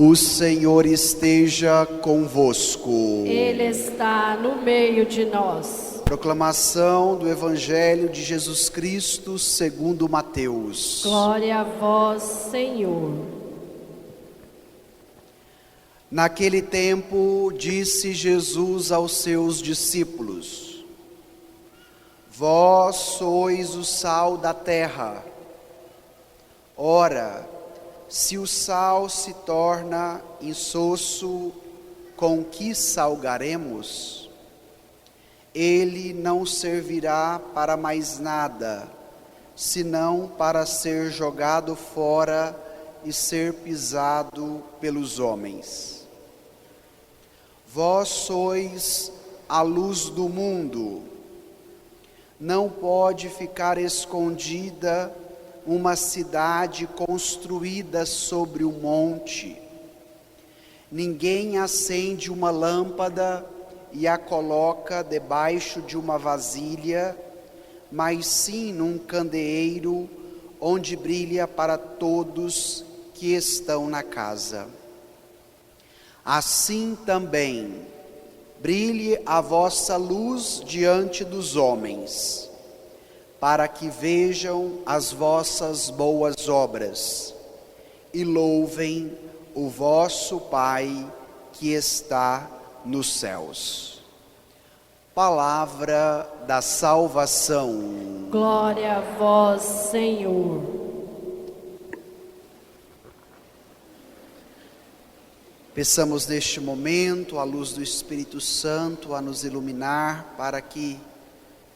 O Senhor esteja convosco. Ele está no meio de nós. Proclamação do Evangelho de Jesus Cristo segundo Mateus. Glória a vós, Senhor. Naquele tempo, disse Jesus aos seus discípulos: Vós sois o sal da terra. Ora, se o sal se torna insosso, com que salgaremos? Ele não servirá para mais nada, senão para ser jogado fora e ser pisado pelos homens. Vós sois a luz do mundo. Não pode ficar escondida uma cidade construída sobre um monte. Ninguém acende uma lâmpada e a coloca debaixo de uma vasilha, mas sim num candeeiro, onde brilha para todos que estão na casa. Assim também, brilhe a vossa luz diante dos homens, para que vejam as vossas boas obras e louvem o vosso Pai que está nos céus. Palavra da salvação. Glória a vós, Senhor. Peçamos neste momento a luz do Espírito Santo a nos iluminar, para que,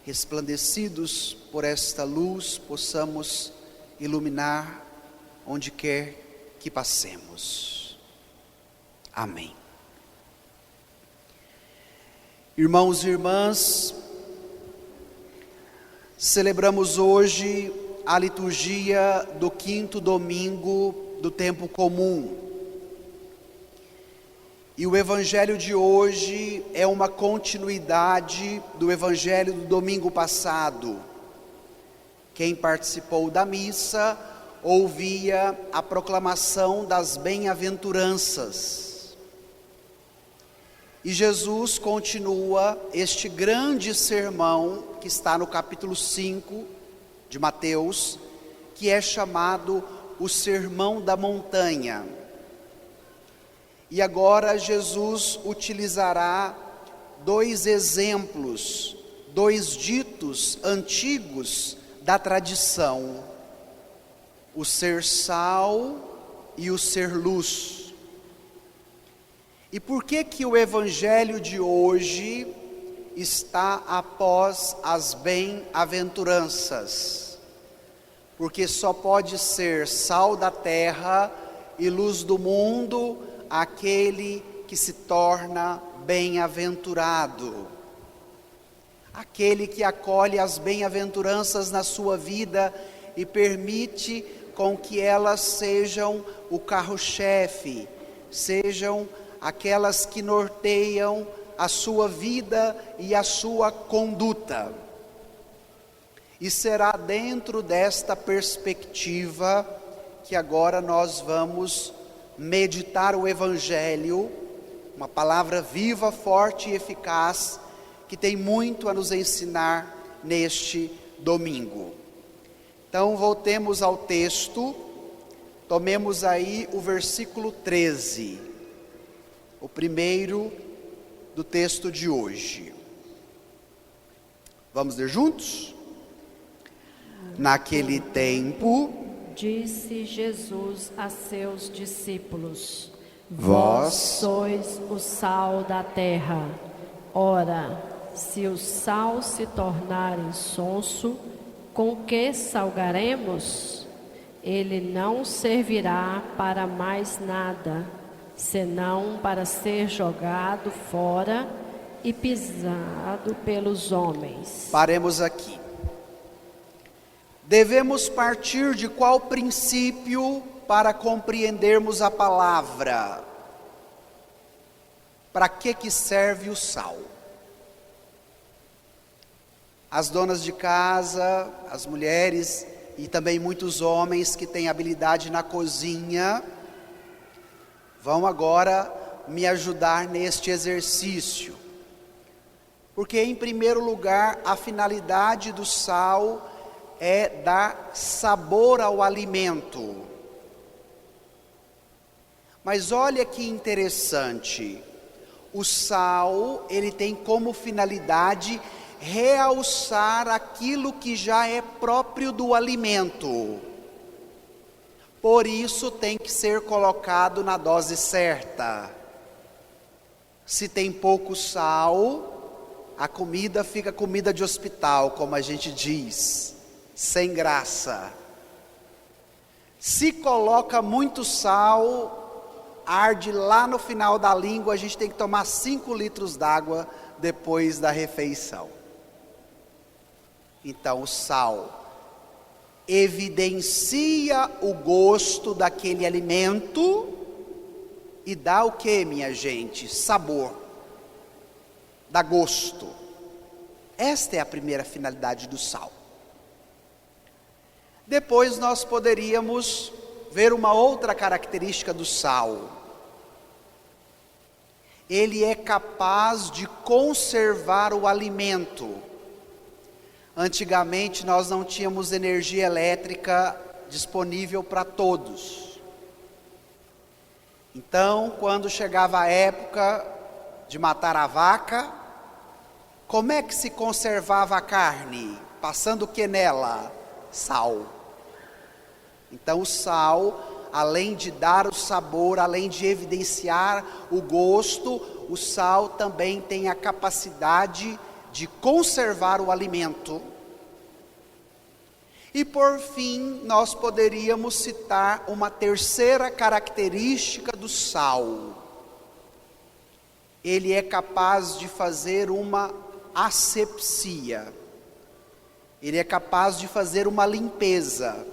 resplandecidos por esta luz, possamos iluminar onde quer que passemos. Amém. Irmãos e irmãs, celebramos hoje a liturgia do 5º domingo do tempo comum. E o Evangelho de hoje é uma continuidade do Evangelho do domingo passado. Quem participou da missa ouvia a proclamação das bem-aventuranças. E Jesus continua este grande sermão que está no capítulo 5 de Mateus, que é chamado o Sermão da Montanha. E agora Jesus utilizará dois exemplos, dois ditos antigos da tradição: o ser sal e o ser luz. E por que o Evangelho de hoje está após as bem-aventuranças? Porque só pode ser sal da terra e luz do mundo aquele que se torna bem-aventurado, aquele que acolhe as bem-aventuranças na sua vida e permite com que elas sejam o carro-chefe, sejam aquelas que norteiam a sua vida e a sua conduta. E será dentro desta perspectiva que agora nós vamos meditar o Evangelho, uma palavra viva, forte e eficaz, que tem muito a nos ensinar neste domingo. Então voltemos ao texto, tomemos aí o versículo 13, o primeiro do texto de hoje. Vamos ler juntos? Naquele tempo, disse Jesus a seus discípulos: Vós sois o sal da terra. Ora, se o sal se tornar insonso, com que salgaremos? Ele não servirá para mais nada, senão para ser jogado fora e pisado pelos homens. Paremos aqui. Devemos partir de qual princípio para compreendermos a palavra? Para que serve o sal? As donas de casa, as mulheres e também muitos homens que têm habilidade na cozinha, vão agora me ajudar neste exercício. Porque, em primeiro lugar, a finalidade do sal é dar sabor ao alimento. Mas olha que interessante, o sal, ele tem como finalidade realçar aquilo que já é próprio do alimento. Por isso tem que ser colocado na dose certa. Se tem pouco sal, a comida fica comida de hospital, como a gente diz, sem graça. Se coloca muito sal, arde lá no final da língua, a gente tem que tomar 5 litros d'água depois da refeição. Então o sal evidencia o gosto daquele alimento e dá o que, minha gente? Sabor, dá gosto. Esta é a primeira finalidade do sal. Depois nós poderíamos ver uma outra característica do sal. Ele é capaz de conservar o alimento. Antigamente nós não tínhamos energia elétrica disponível para todos. Então, quando chegava a época de matar a vaca, como é que se conservava a carne? Passando o que nela? Sal. Então o sal, além de dar o sabor, além de evidenciar o gosto, o sal também tem a capacidade de conservar o alimento. E por fim, nós poderíamos citar uma terceira característica do sal. Ele é capaz de fazer uma asepsia. Ele é capaz de fazer uma limpeza.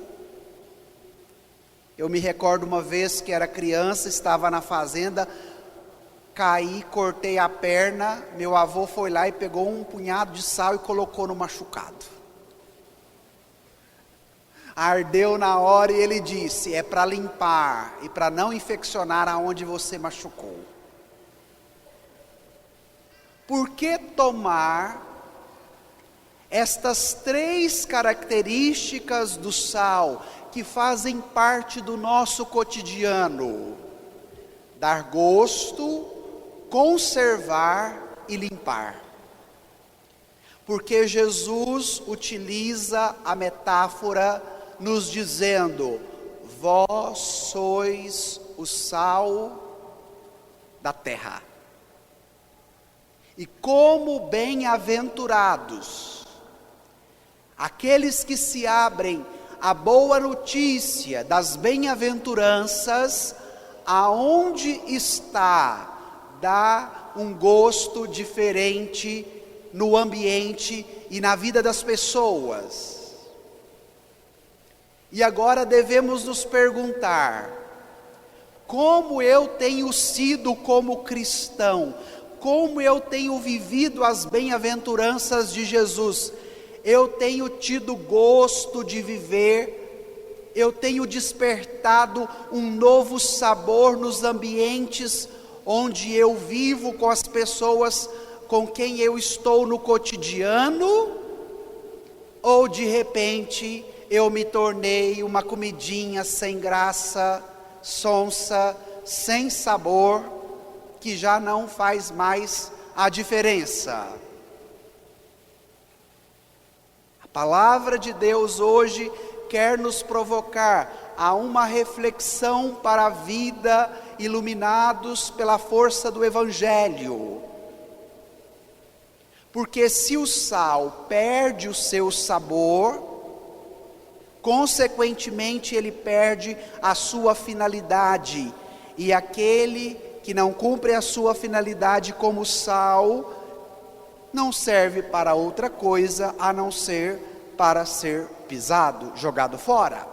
Eu me recordo uma vez que era criança, estava na fazenda, caí, cortei a perna, meu avô foi lá e pegou um punhado de sal e colocou no machucado. Ardeu na hora e ele disse, é para limpar e para não infeccionar aonde você machucou. Por que tomar estas 3 características do sal que fazem parte do nosso cotidiano? Dar gosto, conservar e limpar. Porque Jesus utiliza a metáfora nos dizendo, vós sois o sal da terra. E como bem-aventurados aqueles que se abrem à boa notícia das bem-aventuranças, aonde está, dá um gosto diferente no ambiente e na vida das pessoas. E agora devemos nos perguntar, como eu tenho sido como cristão, como eu tenho vivido as bem-aventuranças de Jesus? Eu tenho tido gosto de viver, eu tenho despertado um novo sabor nos ambientes onde eu vivo, com as pessoas com quem eu estou no cotidiano, ou de repente eu me tornei uma comidinha sem graça, sonsa, sem sabor, que já não faz mais a diferença. A palavra de Deus hoje quer nos provocar a uma reflexão para a vida, iluminados pela força do Evangelho. Porque se o sal perde o seu sabor, consequentemente ele perde a sua finalidade, e aquele que não cumpre a sua finalidade como sal, não serve para outra coisa a não ser para ser pisado, jogado fora.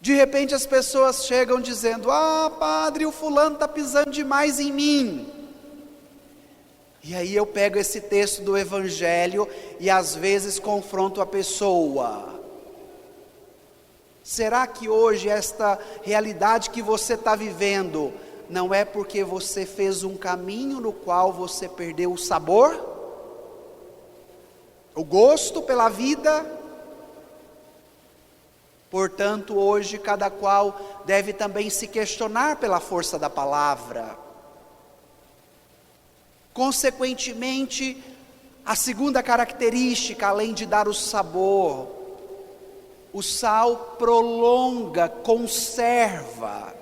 De repente as pessoas chegam dizendo: ah, padre, o fulano está pisando demais em mim. E aí eu pego esse texto do Evangelho e às vezes confronto a pessoa. Será que hoje esta realidade que você está vivendo não é porque você fez um caminho no qual você perdeu o sabor? O gosto pela vida? Portanto, hoje cada qual deve também se questionar pela força da palavra. Consequentemente, a segunda característica, além de dar o sabor, o sal prolonga, conserva,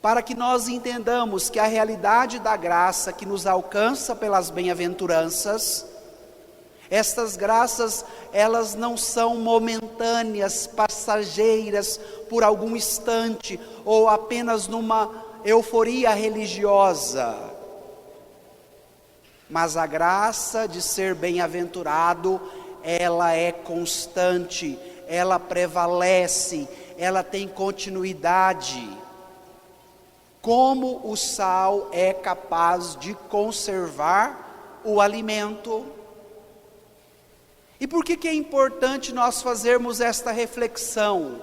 para que nós entendamos que a realidade da graça que nos alcança pelas bem-aventuranças, estas graças, elas não são momentâneas, passageiras, por algum instante, ou apenas numa euforia religiosa. Mas a graça de ser bem-aventurado, ela é constante, ela prevalece, ela tem continuidade. Como o sal é capaz de conservar o alimento? E por que é importante nós fazermos esta reflexão?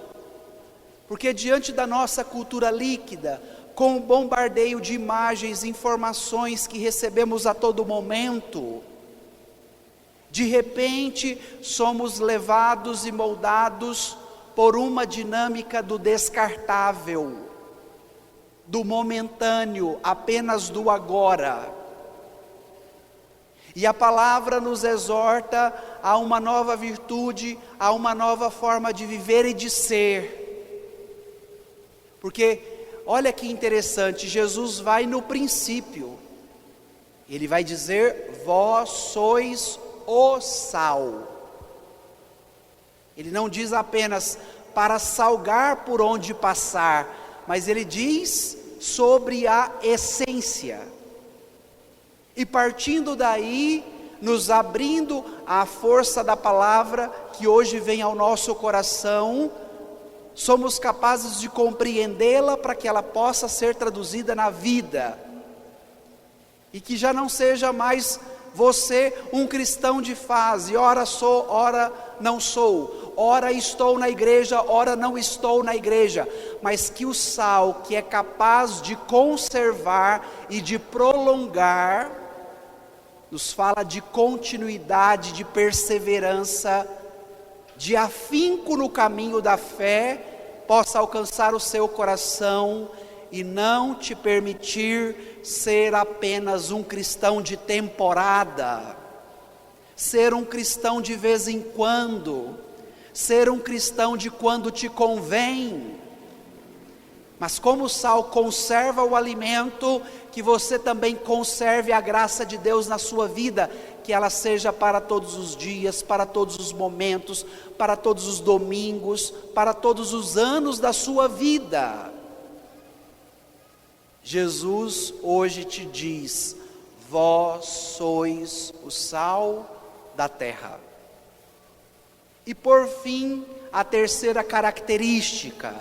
Porque diante da nossa cultura líquida, com o bombardeio de imagens, informações que recebemos a todo momento, de repente somos levados e moldados por uma dinâmica do descartável, do momentâneo, apenas do agora. E a palavra nos exorta a uma nova virtude, a uma nova forma de viver e de ser. Porque, olha que interessante, Jesus vai no princípio. Ele vai dizer: vós sois o sal. Ele não diz apenas para salgar por onde passar, mas ele diz sobre a essência. E partindo daí, nos abrindo à força da palavra que hoje vem ao nosso coração, somos capazes de compreendê-la para que ela possa ser traduzida na vida. E que já não seja mais você um cristão de fase, ora sou, ora não sou, ora estou na igreja, ora não estou na igreja, mas que o sal que é capaz de conservar e de prolongar, nos fala de continuidade, de perseverança, de afinco no caminho da fé, possa alcançar o seu coração e não te permitir ser apenas um cristão de temporada, ser um cristão de vez em quando, ser um cristão de quando te convém. Mas como o sal conserva o alimento, que você também conserve a graça de Deus na sua vida, que ela seja para todos os dias, para todos os momentos, para todos os domingos, para todos os anos da sua vida. Jesus hoje te diz: vós sois o sal da terra. E por fim, a terceira característica: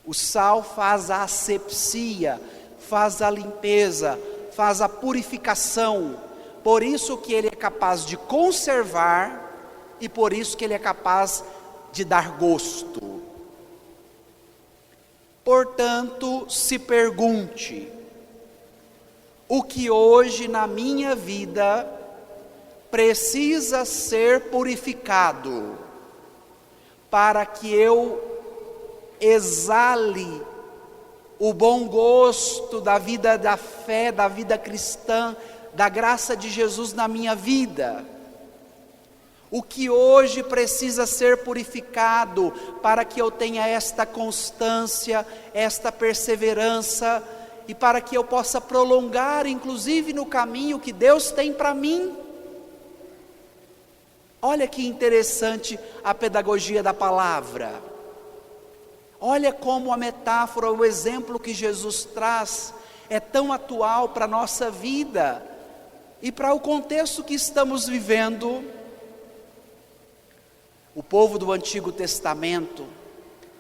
o sal faz a asepsia, faz a limpeza, faz a purificação. Por isso que ele é capaz de conservar e por isso que ele é capaz de dar gosto. Portanto, se pergunte: o que hoje na minha vida precisa ser purificado para que eu exale o bom gosto da vida da fé, da vida cristã, da graça de Jesus na minha vida? O que hoje precisa ser purificado para que eu tenha esta constância, esta perseverança e para que eu possa prolongar, inclusive no caminho que Deus tem para mim? Olha que interessante a pedagogia da palavra. Olha como a metáfora, o exemplo que Jesus traz é tão atual para a nossa vida. E para o contexto que estamos vivendo, o povo do Antigo Testamento,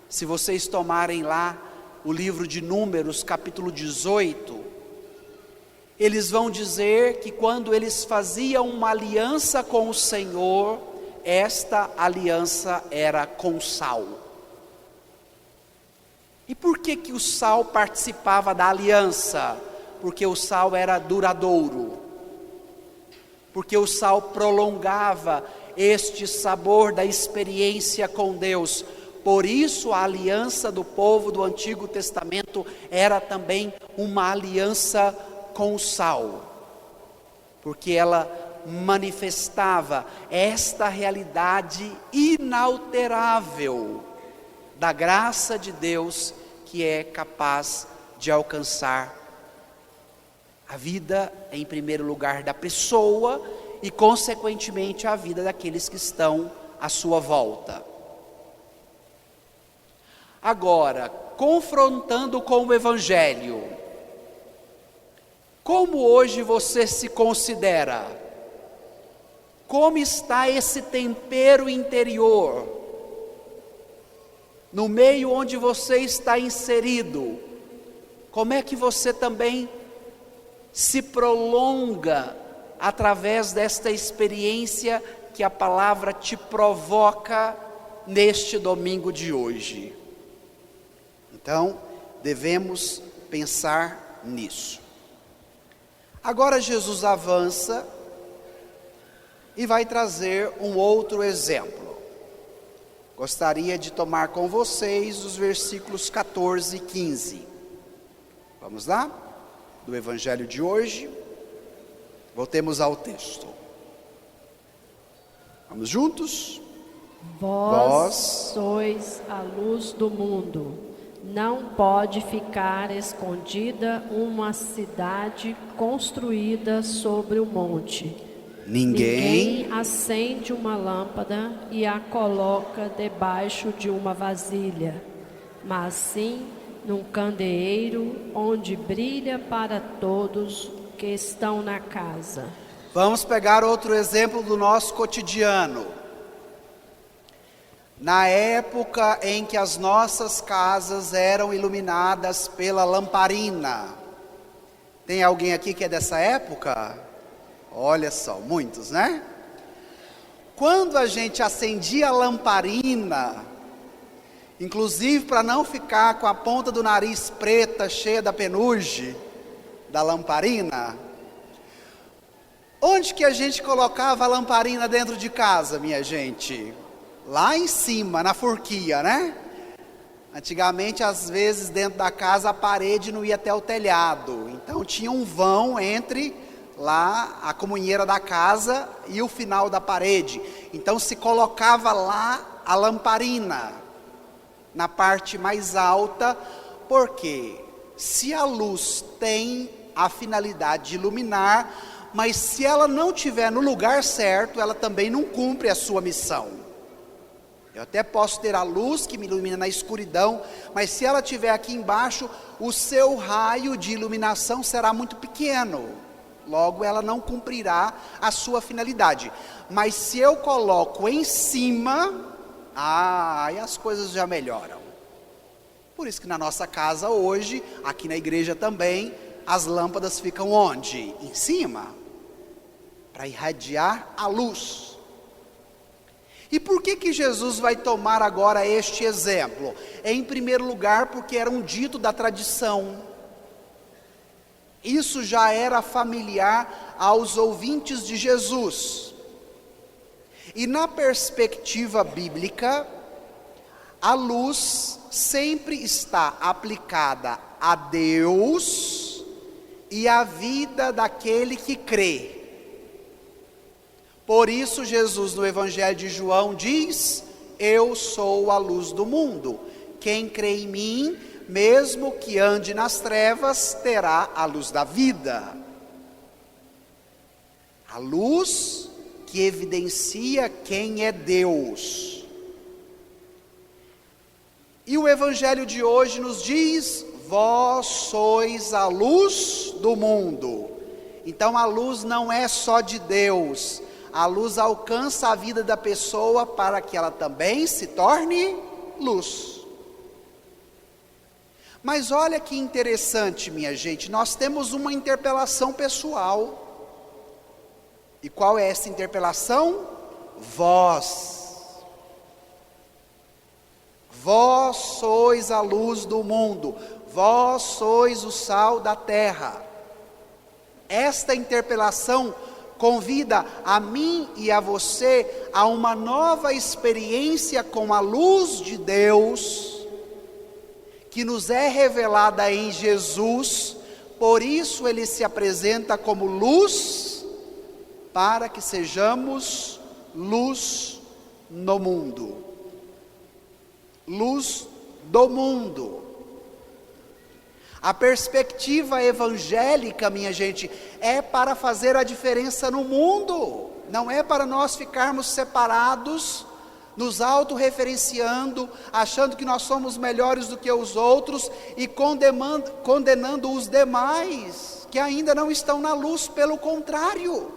se vocês tomarem lá o livro de Números, capítulo 18, eles vão dizer que quando eles faziam uma aliança com o Senhor, esta aliança era com sal. E por que o sal participava da aliança? Porque o sal era duradouro, porque o sal prolongava este sabor da experiência com Deus. Por isso a aliança do povo do Antigo Testamento era também uma aliança com o sal, porque ela manifestava esta realidade inalterável da graça de Deus, que é capaz de alcançar a vida, em primeiro lugar, da pessoa e, consequentemente, a vida daqueles que estão à sua volta. Agora, confrontando com o Evangelho, como hoje você se considera? Como está esse tempero interior? No meio onde você está inserido, como é que você também se prolonga através desta experiência que a palavra te provoca neste domingo de hoje? Então, devemos pensar nisso. Agora Jesus avança e vai trazer um outro exemplo. Gostaria de tomar com vocês os versículos 14 e 15. Vamos lá? Do Evangelho de hoje. Voltemos ao texto. Vamos juntos? Vós sois a luz do mundo. Não pode ficar escondida uma cidade construída sobre o monte. Ninguém acende uma lâmpada e a coloca debaixo de uma vasilha, mas sim num candeeiro onde brilha para todos que estão na casa. Vamos pegar outro exemplo do nosso cotidiano. Na época em que as nossas casas eram iluminadas pela lamparina. Tem alguém aqui que é dessa época? Olha só, muitos, né? Quando a gente acendia a lamparina, inclusive para não ficar com a ponta do nariz preta, cheia da penugem da lamparina, onde que a gente colocava a lamparina dentro de casa, minha gente? Lá em cima, na forquilha, né? Antigamente, às vezes, dentro da casa, a parede não ia até o telhado. Então, tinha um vão entre lá a comunheira da casa e o final da parede. Então, se colocava lá a lamparina, na parte mais alta, porque se a luz tem a finalidade de iluminar, mas se ela não estiver no lugar certo, ela também não cumpre a sua missão. Eu até posso ter a luz que me ilumina na escuridão, mas se ela estiver aqui embaixo, o seu raio de iluminação será muito pequeno. Logo, ela não cumprirá a sua finalidade. Mas se eu coloco em cima, aí as coisas já melhoram. Por isso que na nossa casa hoje, aqui na igreja também, as lâmpadas ficam onde? Em cima, para irradiar a luz. E por que Jesus vai tomar agora este exemplo? Em primeiro lugar, porque era um dito da tradição. Isso já era familiar aos ouvintes de Jesus. E na perspectiva bíblica, a luz sempre está aplicada a Deus e à vida daquele que crê. Por isso Jesus no Evangelho de João diz: eu sou a luz do mundo, quem crê em mim, mesmo que ande nas trevas, terá a luz da vida. A luz que evidencia quem é Deus. E o Evangelho de hoje nos diz: vós sois a luz do mundo. Então a luz não é só de Deus, a luz alcança a vida da pessoa para que ela também se torne luz. Mas olha que interessante, minha gente, nós temos uma interpelação pessoal. E qual é essa interpelação? Vós sois a luz do mundo, vós sois o sal da terra. Esta interpelação convida a mim e a você a uma nova experiência com a luz de Deus, que nos é revelada em Jesus. Por isso ele se apresenta como luz, para que sejamos luz no mundo. Luz do mundo. A perspectiva evangélica, minha gente, é para fazer a diferença no mundo, não é para nós ficarmos separados, nos autorreferenciando, achando que nós somos melhores do que os outros e condenando os demais que ainda não estão na luz. Pelo contrário,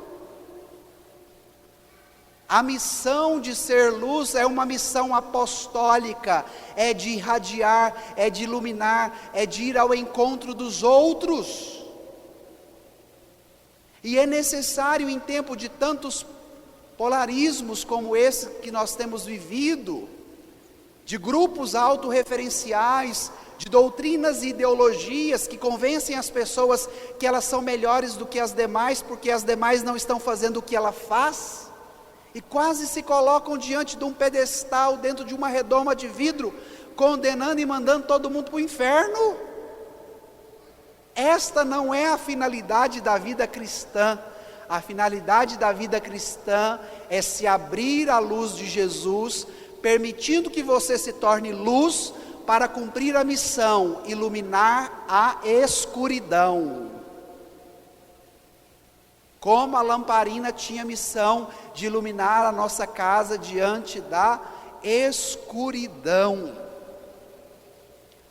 a missão de ser luz é uma missão apostólica, é de irradiar, é de iluminar, é de ir ao encontro dos outros. E é necessário, em tempo de tantos polarismos como esse que nós temos vivido, de grupos autorreferenciais, de doutrinas e ideologias que convencem as pessoas que elas são melhores do que as demais, porque as demais não estão fazendo o que ela faz, e quase se colocam diante de um pedestal, dentro de uma redoma de vidro, condenando e mandando todo mundo para o inferno. Esta não é a finalidade da vida cristã. A finalidade da vida cristã é se abrir à luz de Jesus, permitindo que você se torne luz para cumprir a missão, iluminar a escuridão. Como a lamparina tinha a missão de iluminar a nossa casa diante da escuridão.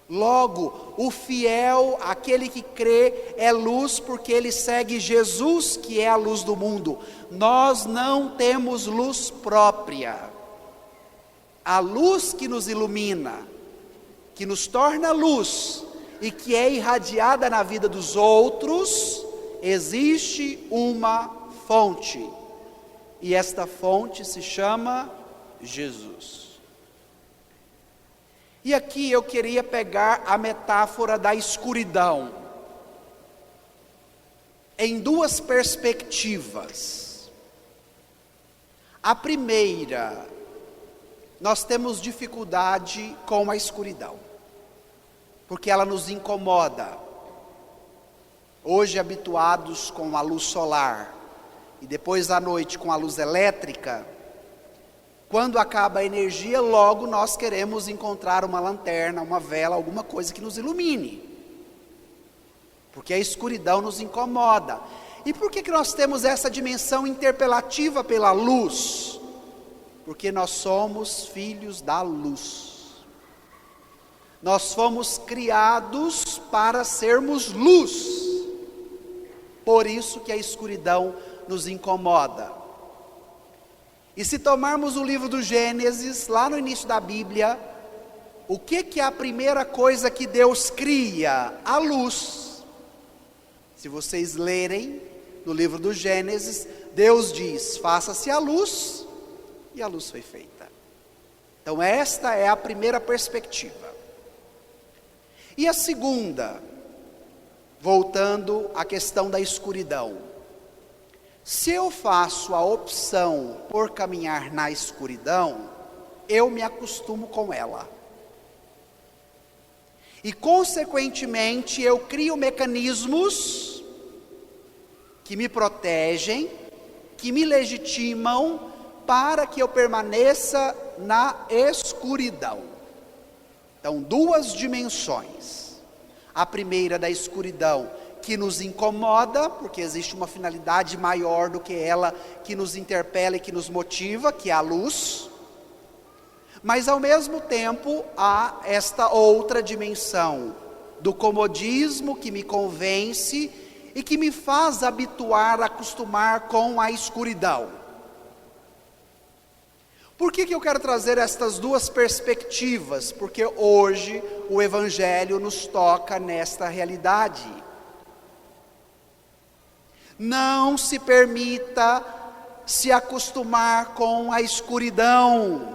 Logo, o fiel, aquele que crê, é luz porque ele segue Jesus, que é a luz do mundo. Nós não temos luz própria. A luz que nos ilumina, que nos torna luz e que é irradiada na vida dos outros, existe uma fonte. E esta fonte se chama Jesus. E aqui eu queria pegar a metáfora da escuridão em duas perspectivas. A primeira, nós temos dificuldade com a escuridão, porque ela nos incomoda. Hoje, habituados com a luz solar e depois à noite com a luz elétrica, quando acaba a energia, logo nós queremos encontrar uma lanterna, uma vela, alguma coisa que nos ilumine, porque a escuridão nos incomoda. E por que nós temos essa dimensão interpelativa pela luz? Porque nós somos filhos da luz. Nós fomos criados para sermos luz. Por isso que a escuridão nos incomoda. E se tomarmos o livro do Gênesis, lá no início da Bíblia, o que é a primeira coisa que Deus cria? A luz. Se vocês lerem no livro do Gênesis, Deus diz: faça-se a luz, e a luz foi feita. Então esta é a primeira perspectiva. E a segunda, voltando à questão da escuridão. Se eu faço a opção por caminhar na escuridão, eu me acostumo com ela. E consequentemente eu crio mecanismos que me protegem, que me legitimam para que eu permaneça na escuridão. Então, duas dimensões. A primeira da escuridão, que nos incomoda, porque existe uma finalidade maior do que ela, que nos interpela e que nos motiva, que é a luz. Mas ao mesmo tempo há esta outra dimensão, do comodismo que me convence e que me faz acostumar com a escuridão. Por que eu quero trazer estas duas perspectivas? Porque hoje o Evangelho nos toca nesta realidade. Não se permita se acostumar com a escuridão.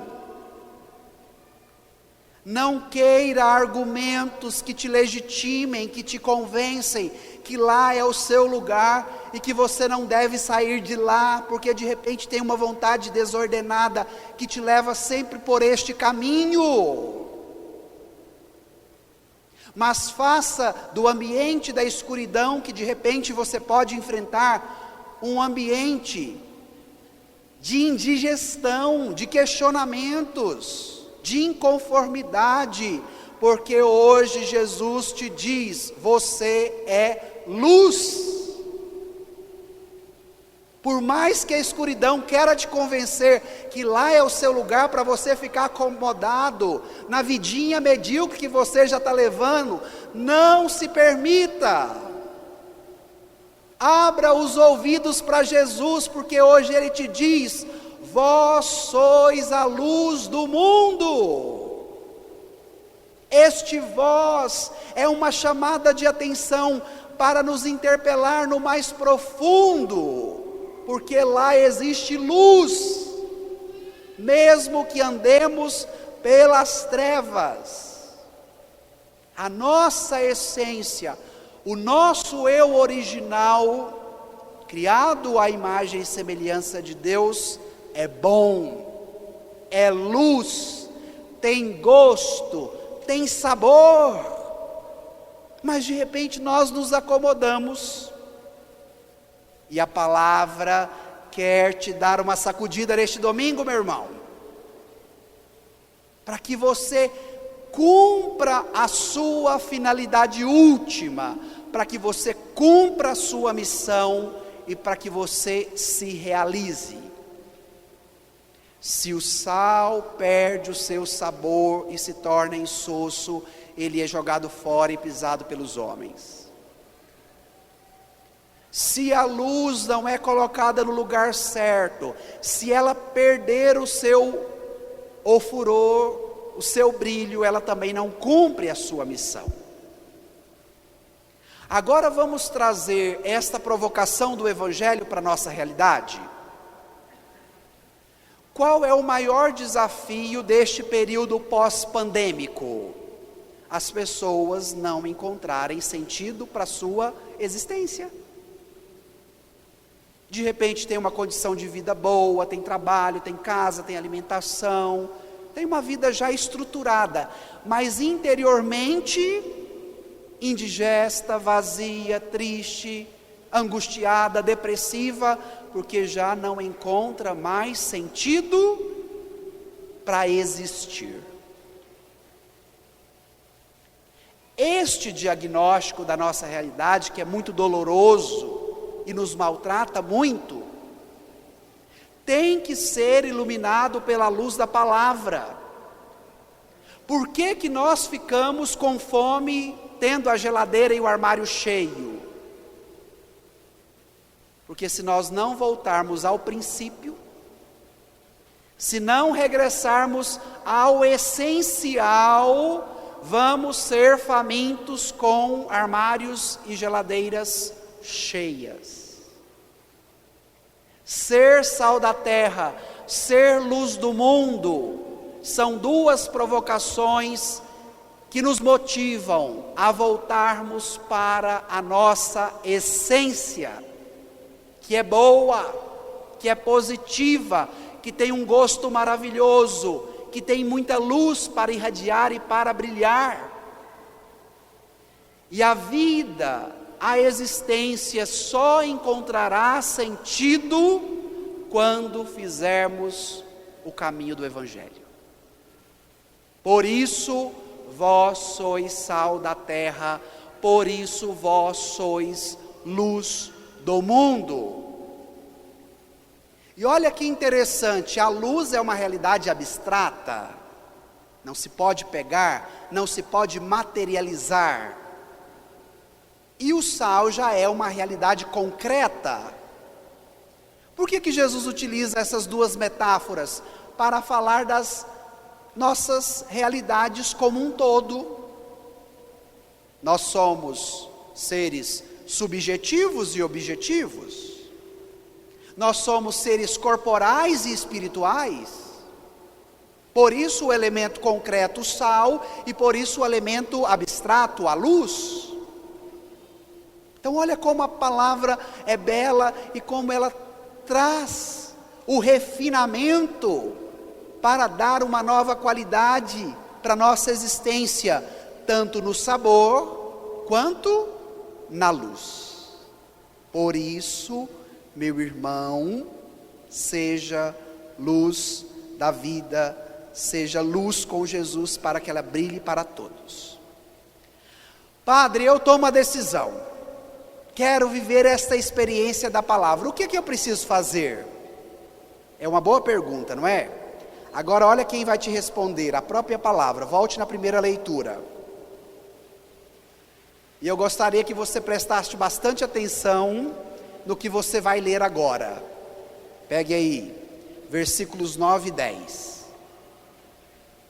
Não queira argumentos que te legitimem, que te convencem que lá é o seu lugar e que você não deve sair de lá, porque de repente tem uma vontade desordenada que te leva sempre por este caminho. Mas faça do ambiente da escuridão que de repente você pode enfrentar um ambiente de indigestão, de questionamentos, de inconformidade, porque hoje Jesus te diz: você é luz. Por mais que a escuridão queira te convencer que lá é o seu lugar para você ficar acomodado na vidinha medíocre que você já está levando, não se permita. Abra os ouvidos para Jesus, porque hoje Ele te diz: vós sois a luz do mundo. Este vós é uma chamada de atenção para nos interpelar no mais profundo, porque lá existe luz, mesmo que andemos pelas trevas. A nossa essência, o nosso eu original, criado à imagem e semelhança de Deus, é bom, é luz, tem gosto, tem sabor, mas de repente nós nos acomodamos, e a palavra quer te dar uma sacudida neste domingo, meu irmão, para que você cumpra a sua finalidade última, para que você cumpra a sua missão e para que você se realize. Se o sal perde o seu sabor e se torna insosso, ele é jogado fora e pisado pelos homens. Se a luz não é colocada no lugar certo, se ela perder o seu furor, o seu brilho, ela também não cumpre a sua missão. Agora vamos trazer esta provocação do Evangelho para a nossa realidade. Qual é o maior desafio deste período pós-pandêmico? As pessoas não encontrarem sentido para a sua existência. De repente tem uma condição de vida boa, tem trabalho, tem casa, tem alimentação, tem uma vida já estruturada, mas interiormente indigesta, vazia, triste, angustiada, depressiva, porque já não encontra mais sentido para existir. Este diagnóstico da nossa realidade, que é muito doloroso e nos maltrata muito, tem que ser iluminado pela luz da palavra. Por que que nós ficamos com fome, tendo a geladeira e o armário cheio? Porque se nós não voltarmos ao princípio, se não regressarmos ao essencial, vamos ser famintos com armários e geladeiras cheias. Ser sal da terra, ser luz do mundo, são duas provocações que nos motivam a voltarmos para a nossa essência, que é boa, que é positiva, que tem um gosto maravilhoso, que tem muita luz para irradiar e para brilhar. E a vida, a existência só encontrará sentido quando fizermos o caminho do Evangelho. Por isso vós sois sal da terra, por isso vós sois luz do mundo. E olha que interessante, a luz é uma realidade abstrata, não se pode pegar, não se pode materializar. E o sal já é uma realidade concreta. Por que Jesus utiliza essas duas metáforas? Para falar das nossas realidades como um todo. Nós somos seres subjetivos e objetivos. Nós somos seres corporais e espirituais. Por isso o elemento concreto, o sal, e por isso o elemento abstrato, a luz. Então olha como a palavra é bela e como ela traz o refinamento para dar uma nova qualidade para a nossa existência, tanto no sabor quanto na luz. Por isso, meu irmão, seja luz da vida, seja luz com Jesus para que ela brilhe para todos. Padre, eu tomo a decisão, quero viver esta experiência da palavra, o que eu preciso fazer? É uma boa pergunta, não é? Agora olha quem vai te responder, a própria palavra. Volte na primeira leitura. E eu gostaria que você prestasse bastante atenção no que você vai ler agora. Pegue aí, versículos 9 e 10.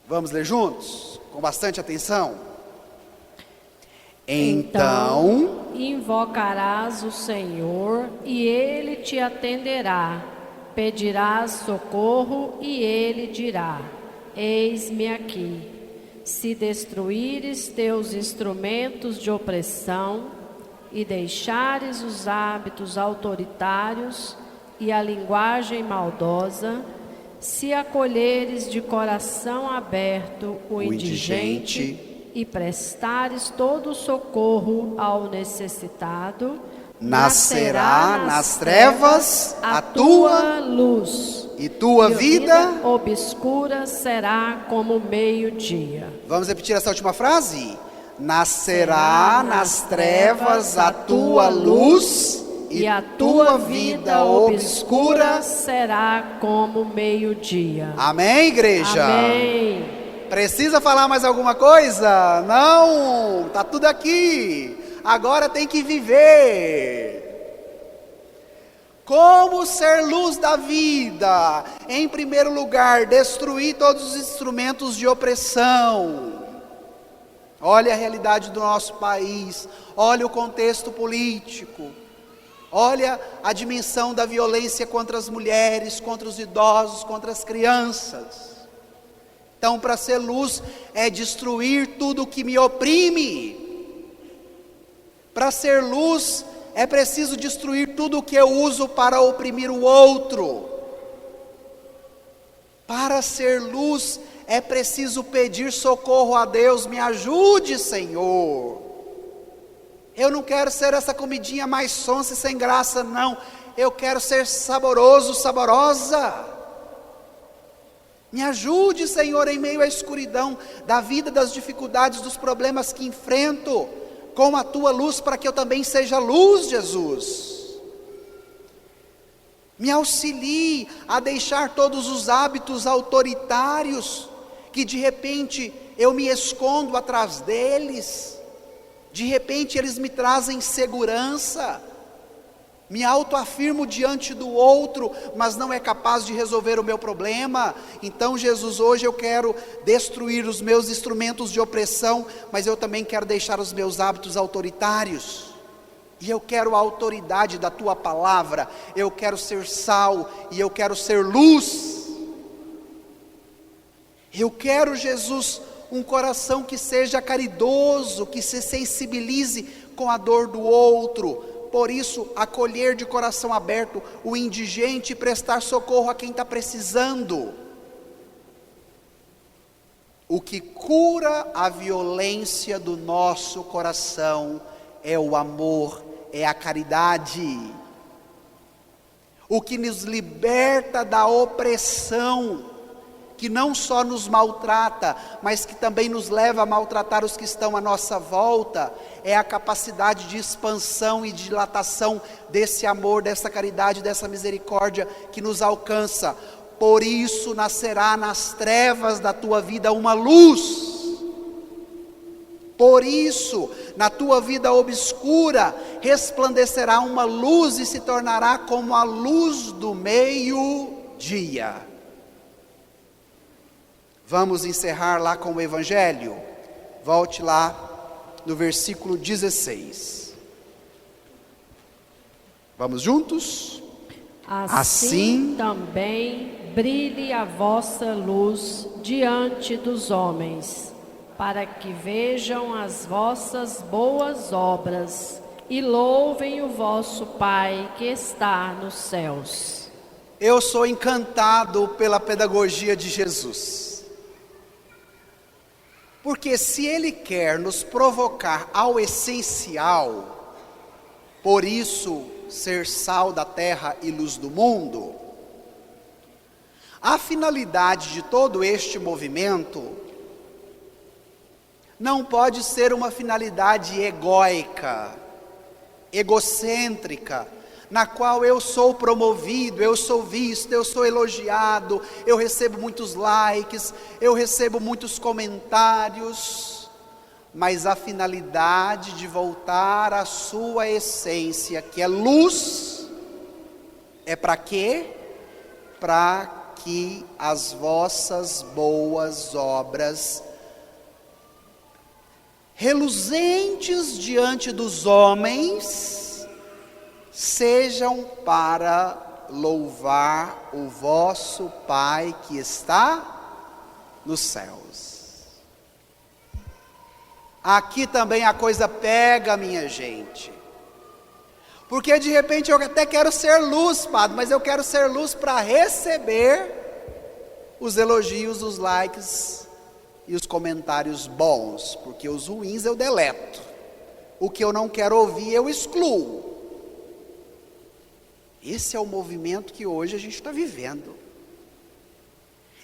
Vamos ler juntos? Com bastante atenção? Então invocarás o Senhor e Ele te atenderá. Pedirás socorro e Ele dirá: eis-me aqui. Se destruíres teus instrumentos de opressão e deixares os hábitos autoritários e a linguagem maldosa, se acolheres de coração aberto o indigente e prestares todo o socorro ao necessitado, nascerá nas trevas a tua luz, e tua vida obscura será como meio-dia. Vamos repetir essa última frase? Nascerá nas trevas a tua luz e a tua vida obscura será como meio-dia. Amém, igreja? Amém. Precisa falar mais alguma coisa? Não, está tudo aqui. Agora tem que viver. Como ser luz da vida? Em primeiro lugar, destruir todos os instrumentos de opressão. Olha a realidade do nosso país, olha o contexto político, olha a dimensão da violência contra as mulheres, contra os idosos, contra as crianças. Então, para ser luz é destruir tudo que me oprime. Para ser luz, é preciso destruir tudo o que eu uso para oprimir o outro. Para ser luz, é preciso pedir socorro a Deus, me ajude, Senhor. Eu não quero ser essa comidinha mais sonsa e sem graça, não. Eu quero ser saboroso, saborosa. Me ajude, Senhor, em meio à escuridão da vida, das dificuldades, dos problemas que enfrento, com a tua luz, para que eu também seja luz, Jesus. Me auxilie a deixar todos os hábitos autoritários, que de repente eu me escondo atrás deles, de repente eles me trazem segurança, me autoafirmo diante do outro, mas não é capaz de resolver o meu problema. Então, Jesus, hoje eu quero destruir os meus instrumentos de opressão, mas eu também quero deixar os meus hábitos autoritários, e eu quero a autoridade da tua palavra, eu quero ser sal, e eu quero ser luz. Eu quero, Jesus, um coração que seja caridoso, que se sensibilize com a dor do outro. Por isso, acolher de coração aberto o indigente e prestar socorro a quem está precisando. O que cura a violência do nosso coração é o amor, é a caridade. O que nos liberta da opressão, que não só nos maltrata, mas que também nos leva a maltratar os que estão à nossa volta, é a capacidade de expansão e dilatação desse amor, dessa caridade, dessa misericórdia que nos alcança. Por isso nascerá nas trevas da tua vida uma luz. Por isso, na tua vida obscura, resplandecerá uma luz e se tornará como a luz do meio-dia. Vamos encerrar lá com o Evangelho? Volte lá no versículo 16. Vamos juntos? Assim também brilhe a vossa luz diante dos homens, para que vejam as vossas boas obras e louvem o vosso Pai que está nos céus. Eu sou encantado pela pedagogia de Jesus. Porque se Ele quer nos provocar ao essencial, por isso ser sal da terra e luz do mundo, a finalidade de todo este movimento não pode ser uma finalidade egóica, egocêntrica, na qual eu sou promovido, eu sou visto, eu sou elogiado, eu recebo muitos likes, eu recebo muitos comentários, mas a finalidade de voltar à sua essência, que é luz, é para quê? Para que as vossas boas obras, reluzentes diante dos homens, sejam para louvar o vosso Pai que está nos céus. Aqui também a coisa pega, minha gente. Porque de repente eu até quero ser luz, padre, mas eu quero ser luz para receber os elogios, os likes e os comentários bons, porque os ruins eu deleto, o que eu não quero ouvir eu excluo. Esse é o movimento que hoje a gente está vivendo.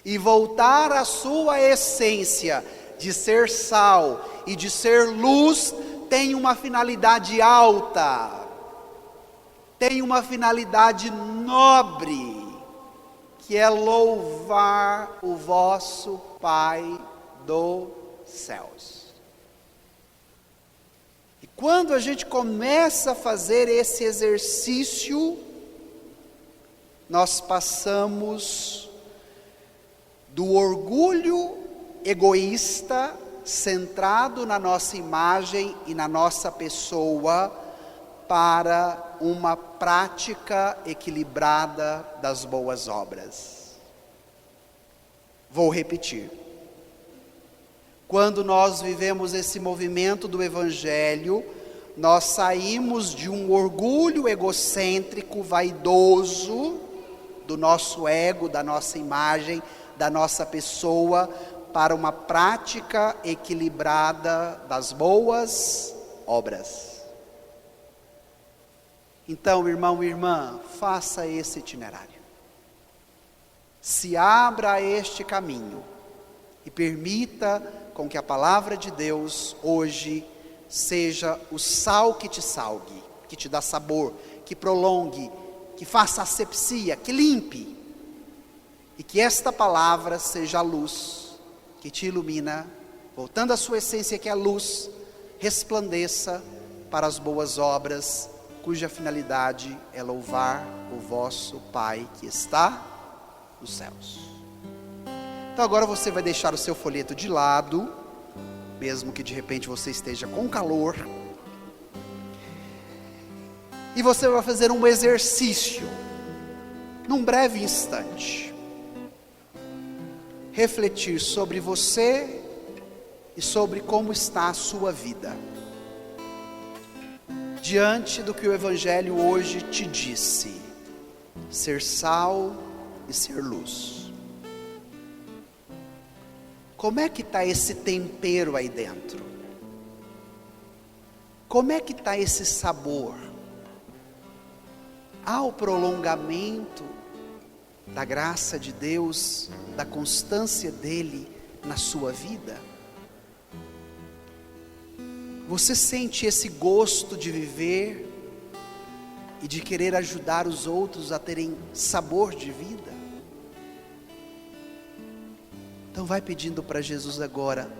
E voltar à sua essência de ser sal e de ser luz tem uma finalidade alta, tem uma finalidade nobre, que é louvar o vosso Pai dos céus. E quando a gente começa a fazer esse exercício, nós passamos do orgulho egoísta, centrado na nossa imagem e na nossa pessoa, para uma prática equilibrada das boas obras. Vou repetir. Quando nós vivemos esse movimento do Evangelho, nós saímos de um orgulho egocêntrico, vaidoso, do nosso ego, da nossa imagem, da nossa pessoa, para uma prática equilibrada das boas obras. Então, irmão e irmã, faça esse itinerário. Se abra a este caminho e permita com que a palavra de Deus hoje seja o sal que te salgue, que te dá sabor, que prolongue, que faça asepsia, que limpe. E que esta palavra seja a luz que te ilumina, voltando à sua essência que é a luz, resplandeça para as boas obras, cuja finalidade é louvar o vosso Pai que está nos céus. Então agora você vai deixar o seu folheto de lado, mesmo que de repente você esteja com calor, e você vai fazer um exercício, num breve instante, refletir sobre você e sobre como está a sua vida, diante do que o Evangelho hoje te disse, ser sal e ser luz. Como é que está esse tempero aí dentro? Como é que está esse sabor? Há o prolongamento da graça de Deus, da constância dele na sua vida? Você sente esse gosto de viver e de querer ajudar os outros a terem sabor de vida? Então vai pedindo para Jesus agora,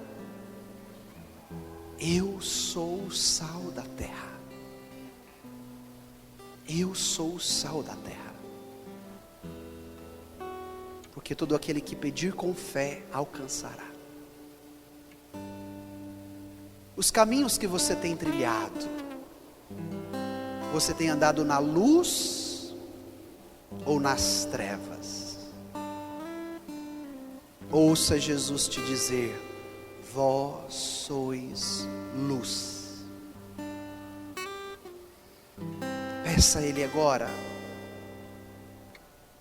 Eu sou o sal da terra. Eu sou o sal da terra. Porque todo aquele que pedir com fé alcançará. Os caminhos que você tem trilhado, você tem andado na luz ou nas trevas? Ouça Jesus te dizer: vós sois luz. Peça a Ele agora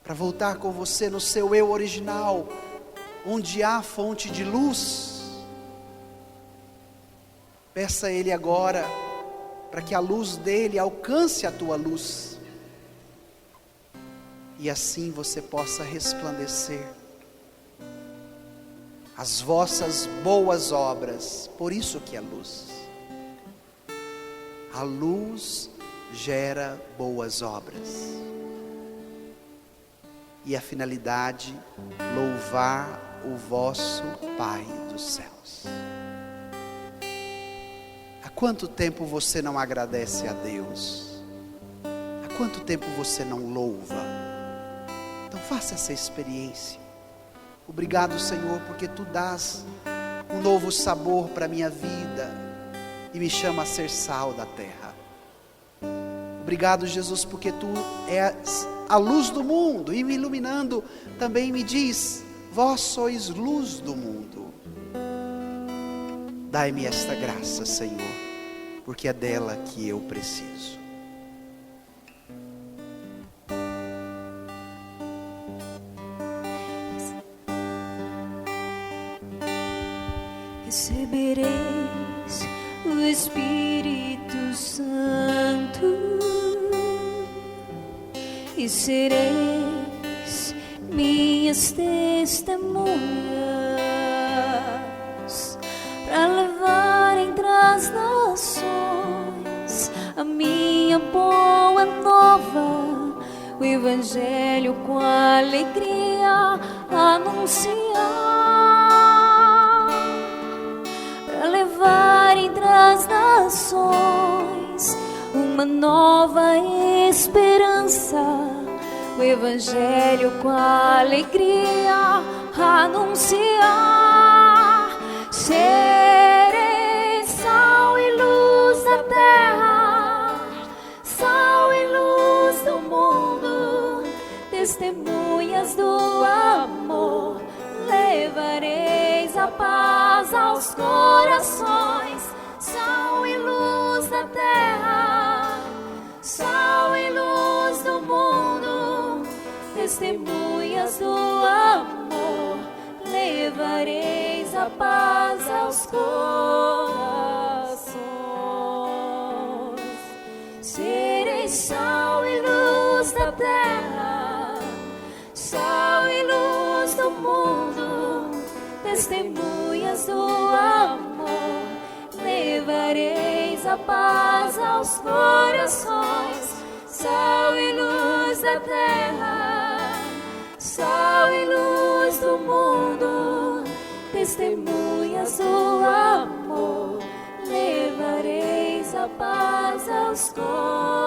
para voltar com você no seu eu original, onde há fonte de luz. Peça a Ele agora para que a luz dele alcance a tua luz, e assim você possa resplandecer as vossas boas obras. Por isso que é luz. A luz gera boas obras, e a finalidade, louvar o vosso Pai dos céus. Há quanto tempo você não agradece a Deus? Há quanto tempo você não louva? Então faça essa experiência. Obrigado, Senhor, porque Tu dás um novo sabor para a minha vida e me chama a ser sal da terra. Obrigado, Jesus, porque Tu és a luz do mundo, e me iluminando também me diz: vós sois luz do mundo. Dai-me esta graça, Senhor, porque é dela que eu preciso. Recebereis o Espírito Santo e sereis minhas testemunhas, para levar entre as nações a minha boa nova, o Evangelho com alegria anunciar, para levar entre as nações uma nova esperança, o Evangelho com alegria anunciar. Sereis sal e luz da terra, sal e luz do mundo, testemunhas do amor, levareis a paz aos corações. Sal e luz da terra, sal e luz do mundo, testemunhas do amor, levareis a paz aos corações. Sereis sal e luz da terra, sal e luz do mundo, testemunhas do amor, levareis a paz aos corações. Sal e luz da terra, sal e luz do mundo, testemunhas do amor, levareis a paz aos corações.